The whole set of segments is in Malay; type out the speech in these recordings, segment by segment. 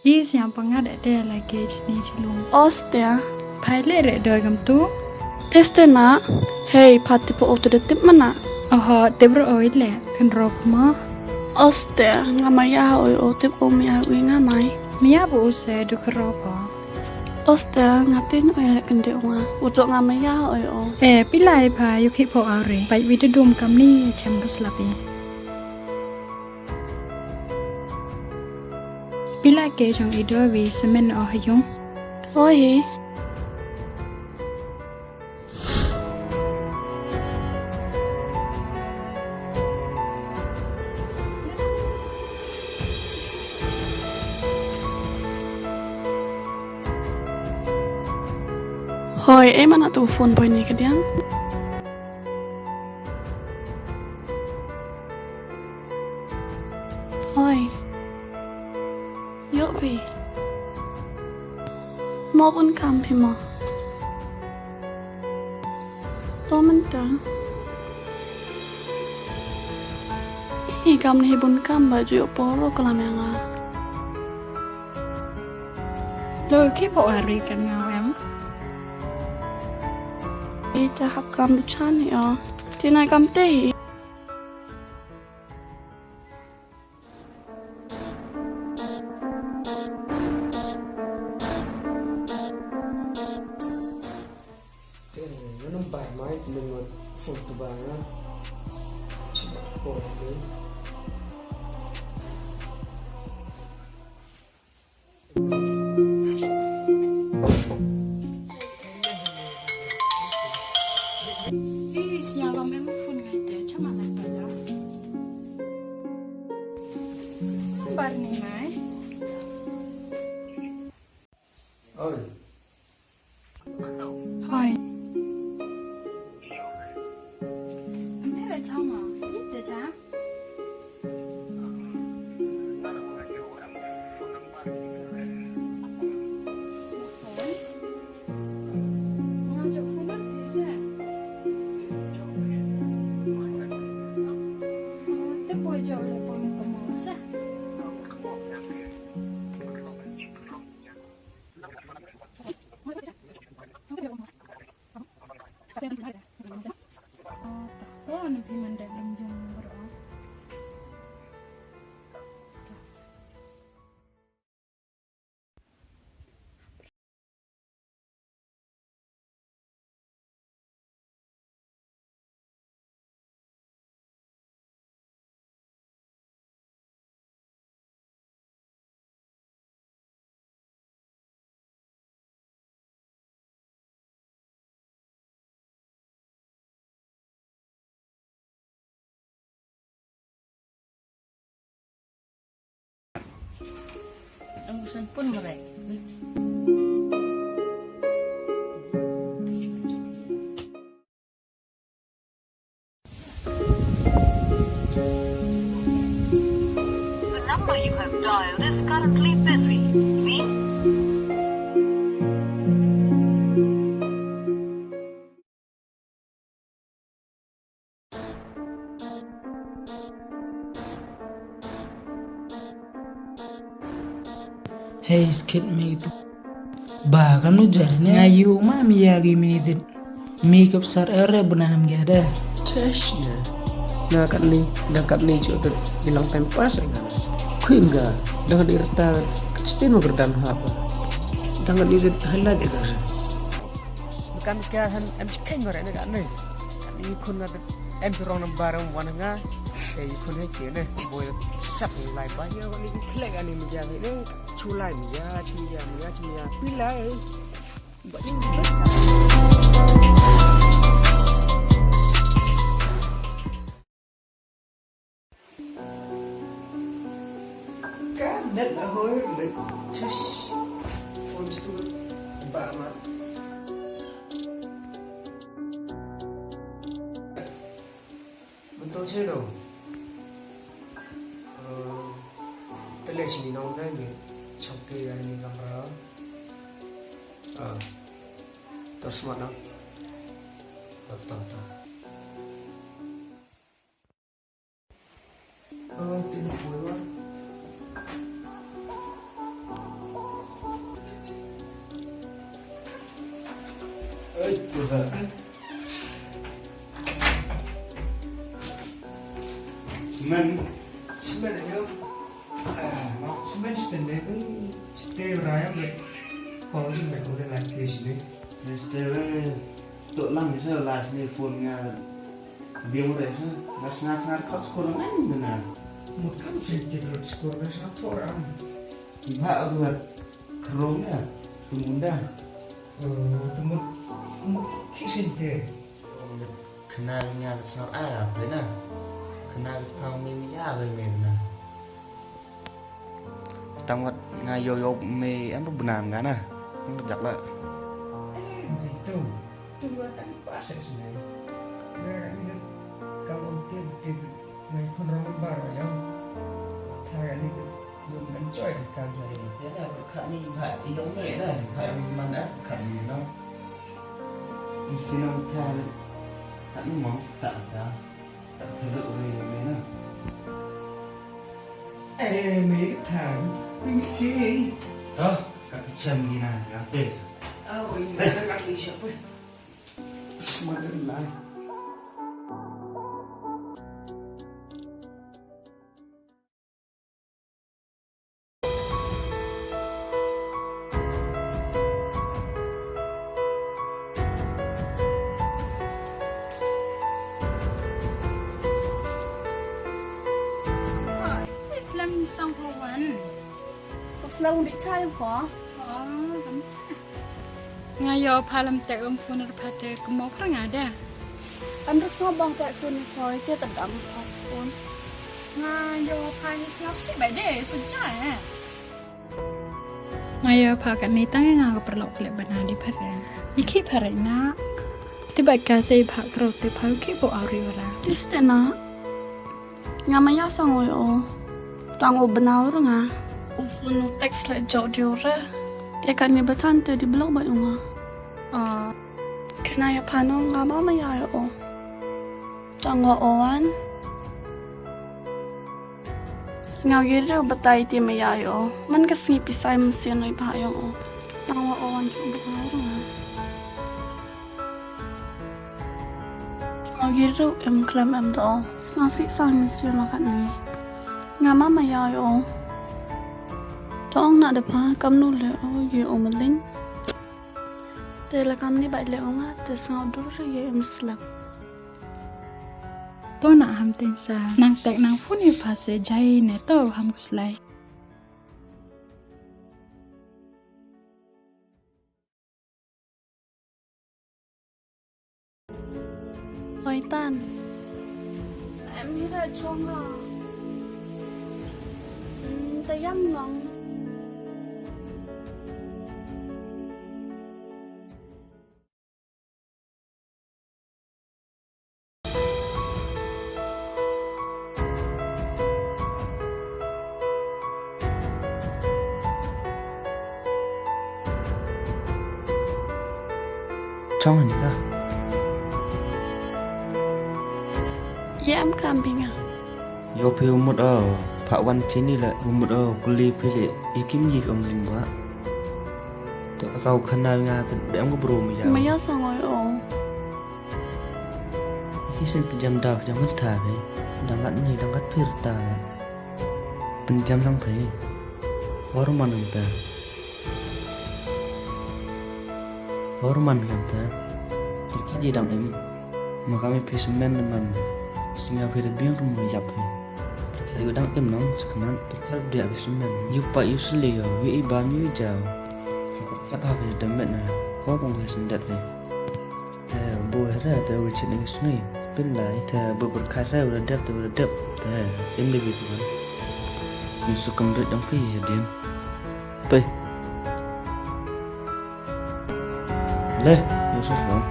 Is yang pengat ada lagi ni cilung. Ostia. Pilot ada gam tu. Teste na. Hei, pati po auto de tip mana. Oh, tebro oil le kan rop ma. Ostia, ngamaya oi o tip o mia ui ngamai. Mia bu use du keropa. Ostia, ngatin oi lek kende unga. Utuk ngamaya oi o. Pilai pa yuki po are. Baik video dum kam ni cem keslapi. Pilai ke jong ido wi semen o hayung. Oi. Hoi, mana tu phone boy ni kedian? Hoi. Yo pi. Mau pun kam pi mo. To man ta. Hi kam ni bun kam baju yo poro kalam yang a. Lo ki po are kan ngau em. Ita hap kam du chan ni o. Tina kam te hi. Nó bài máy của mình mà phục từ bài nó chỉ bắt cổ đấy. Is yang kam em phun ngai te chama na ta ya. Bar ni mai. Ôi, Hoi. Mẹ chong à? Ít te cha. Oh, nanti mendalam jam berapa? Urusan pun mereka. The number you have dialed is currently busy. Please. Hey skid me itu bahkan lu jarnya ngayu ma miyagi medit makeup sar ere benam gada testnya. Nah kat ni cuy hilang tempas ya kan. Kuingga dengan irta kecil mau gerdan apa. Dengan irit halat itu kan. Bukan kan em cekeng orang ni kan ni. Kan ni kun ada em turun barang wananga. Kun hai kira ni boy sap lai banyak kan ni kelak kan ni menjaga ni culai mia pilai. Banyak besar. Kadet lah hoi le cus phone tu bama. Betul sih dong. Tele sini nong dah ni choki ni kamera. Terus mana? Betul. Tidak boleh. Semen aja. Semen setengah itu stay raya gue. Kalau sih mereka udah lagi sini. Este tok lang isa last ni phone nga biang mo isa ngas kot sekolah ngan benar. Một cam sih kita sekolah satu orang. Ba buat kerongnya pemunda. Temu kisin teh. Kenalnya sama apa na? Kenal tang mi ya ba mi na. Tang wat nga yo me em benar nga na. Jak la. Itu dua tadi pas sebenarnya. Mereka ini kalau dia main pun orang baru yang thằng này luôn bắn chơi được càng dài. Thế là khẩn ni phải giống vậy đấy, phải mình đã khẩn nó. Xin ông tha khẩn mong tạ cả thứ lự về mấy nữa. Ê mấy thằng cái Đó, các xem gì này làm tệ. ôi mày nó gắt đi sợ với. Mà đừng lại. Islam sang kawan. Selalu dicai kok. Oh, ngayo palam tek lam phone ar phate kemo prang ada. Kan resah bang tak pun koi dia tendang pun. Ngayo pan siap si bade sejak. Ngayo pa kan ni tang nga ka perlu klek bana di pare. Iki pare na. Tiba ka sei pa kro te pa ki bo ari wala. Tistena. Ngamaya sangoy o. Tango benar nga. Ufun teks le jodio re. Ya kan ni betan tu di blog ba yunga. Kena ya pano nga mama ya o. Tango owan. Singaw yero batay ti mayayo. Man kasi pisay masyon ay pahayong o. Tango owan jo benar nga. Singaw yero klam do. Singaw si say masyon na kan ni. Nga mama yayo. Tong nak depa kam nu le o ye o meling. Te la kam ni bai le o nga te sang dur ye muslim. To na ham ten sa nang tek nang phone ni pa se jai ne to ham kuslai. Hoi tan. Em nghĩ là chong à. Te yam ngong. Trong hình ta. Ye em camping à. Yo phêu một Pak Wan sini lah umur kulit pilih ikim ni om limba. Tu kau kenal nga dem ko bro mi ya. Maya sangoy o. Iki sen pinjam dah jam mentah be. Dangat ni dangat pirta. Pinjam lang pe. Horman kita. Horman kita. Iki di dam em. Maka me pismen man. Singa pir biang rumah yap he. Saya udang nong sekeman perkara dia habis semen. Yupa yusli yo, wi ibam yu jauh. Aku kat habis demet na. Kau pun gue sendat be. Buah ra ta wicit ning suni. Bilai ta berperkara udah dap. Ta em lebih tuan. Yusuk kembali dong pi ya diam. Pe. Leh, Yusuf bang.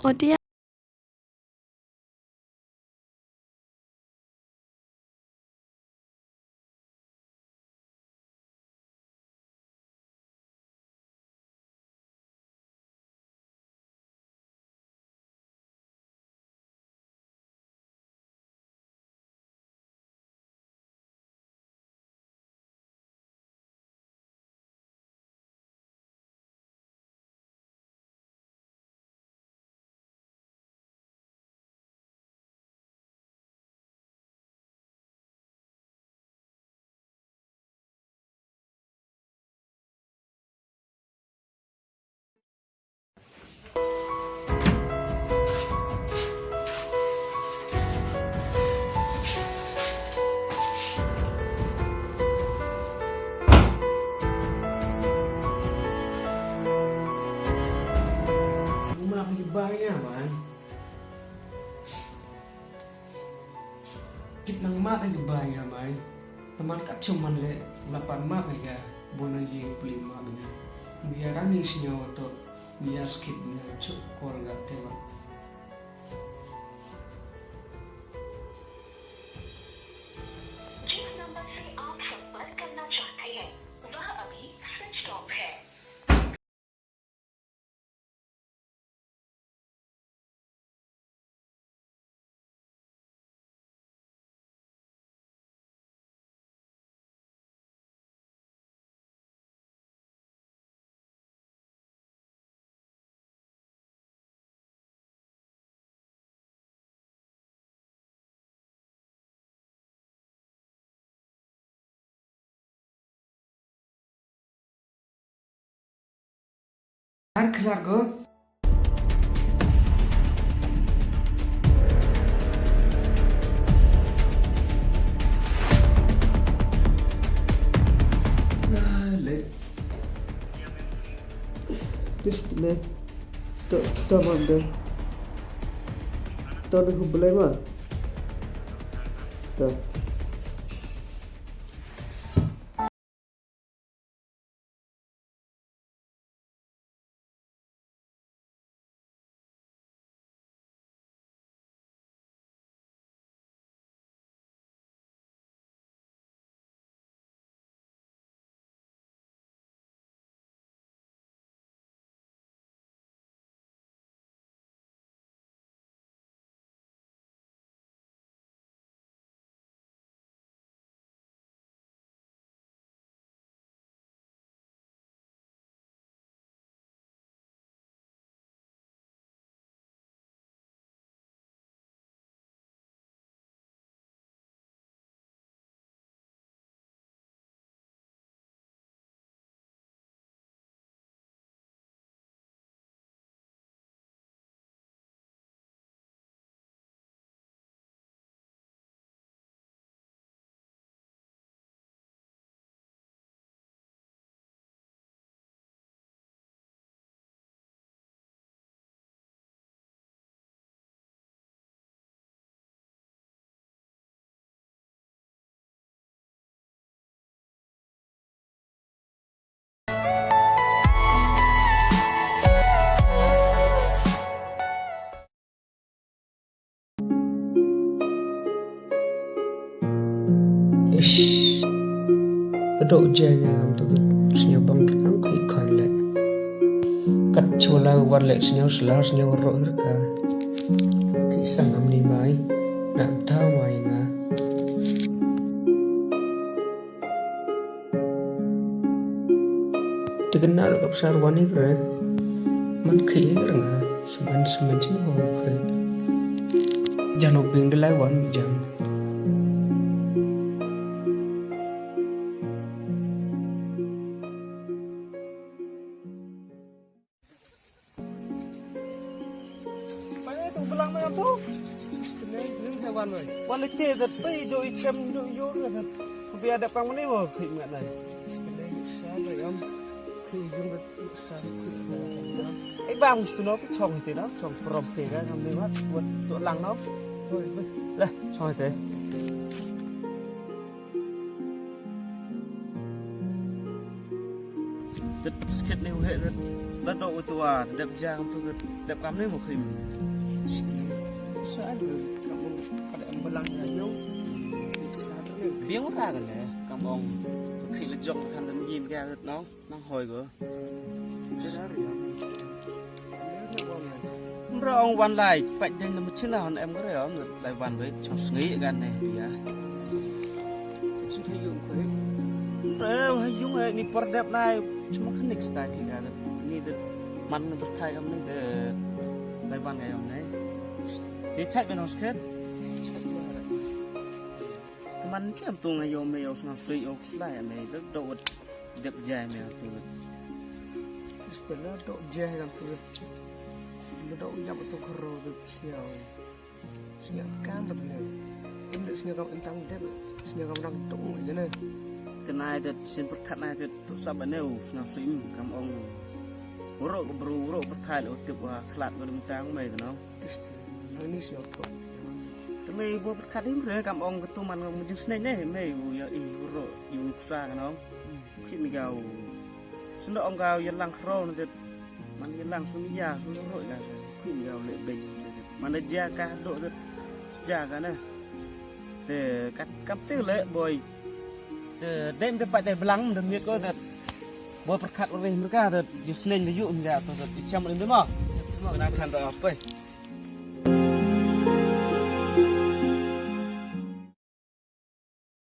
Oh dia. Rumah ibaratnya man. Kit nang mak ay ibaratnya man. Naman ka cuman le lapan mak ay ka bona ye beli mak ni. Biar anis nyawa to biar skipnya cuk keluarga tewa. जिस नंबर से आप संपर्क करना चाहते हैं वह अभी switch off है। Ar keluarga. Le. Terus le. Tak mana. Tak ada hubungan mah. Tak. Ish. Bedok janya untuk senyum bang kita ikut le. Kat cula war le senyum selar senyum roh herka. Kisah ngam ni mai nak tahu mai nga. Dikenal ke besar wani keren. Man kiri nga seman cina ho keren. Jangan uping delai wan jangan. Belang macam tu. Kena ini hewan ni. Kualiti dat pai jo icem yo kan. Biar ada pang ni mo khik mat nai. Kena saya yang khik jung dat sa. Bang mesti no chong ti no, chong prom ti kan ni mat buat tu lang no. Lah, chong ti. Tết skit này hệ tết bắt đầu từ đẹp giang tôi đẹp cắm lên một hình sao được cảm ơn các em bên lăng nhà dấu biếng ra gần nè cảm ơn khi là dọn thành làm gì ra nó đang hồi cửa rồi ông văn lại vậy đây là một chiếc nào em có thể không lại văn với cho nghĩ gần này thì thấy dụng rồi hay dụng này đi per đẹp này cuma kan next time thì cả ini man berthai kamu nih lại văn ngày hôm nay thì chạy bên nó skateมันเชื่อมตัวไงโยมไม่เอาสนาสุยเอาสไลด์ไม่ก็โดดเด็บใจไม่เอาตัวสเตลล์โดดใจกันตัวโดดยับตัวครอตัวเชี่ยวกันแบบนี้เป็นเด็กเชี่ยวกับอันตั้งเด็บเชี่ยวกับรังตุ้งอย่างนี้แต่นายเด็ดสินประคัดนายเด็ดตัวซับอันนี้สนาสุยคำองโรคบรูโรคประทายแล้วติดว่าขลัดมาดึงตังไม่กันเนาะนี่เชี่ยวตัวไม่บัวประคัดนี่เรื่องกับองค์ตัวมันมันจึงสนิทเนี่ยไม่อยู่อีโรอยู่นุกซากันน้องคิดไม่เก่าสุดองค์เก่ายันลังครอนเด็ดมันยันลังสุนิยาสุนิโรยกันคิดไม่เก่าเลยเบ่งมันเลยจ้ากันโดดจ้ากันนะแต่กับตื้อเลยบ่อยแต่เด่นจะไปแต่พลังเดิมเนี่ยก็แต่บัวประคัดอะไรมันก็แต่อยู่สนิทอยู่อย่างเงี้ยตัวแต่จำอะไรไม่หมดนั่งชันต่อไป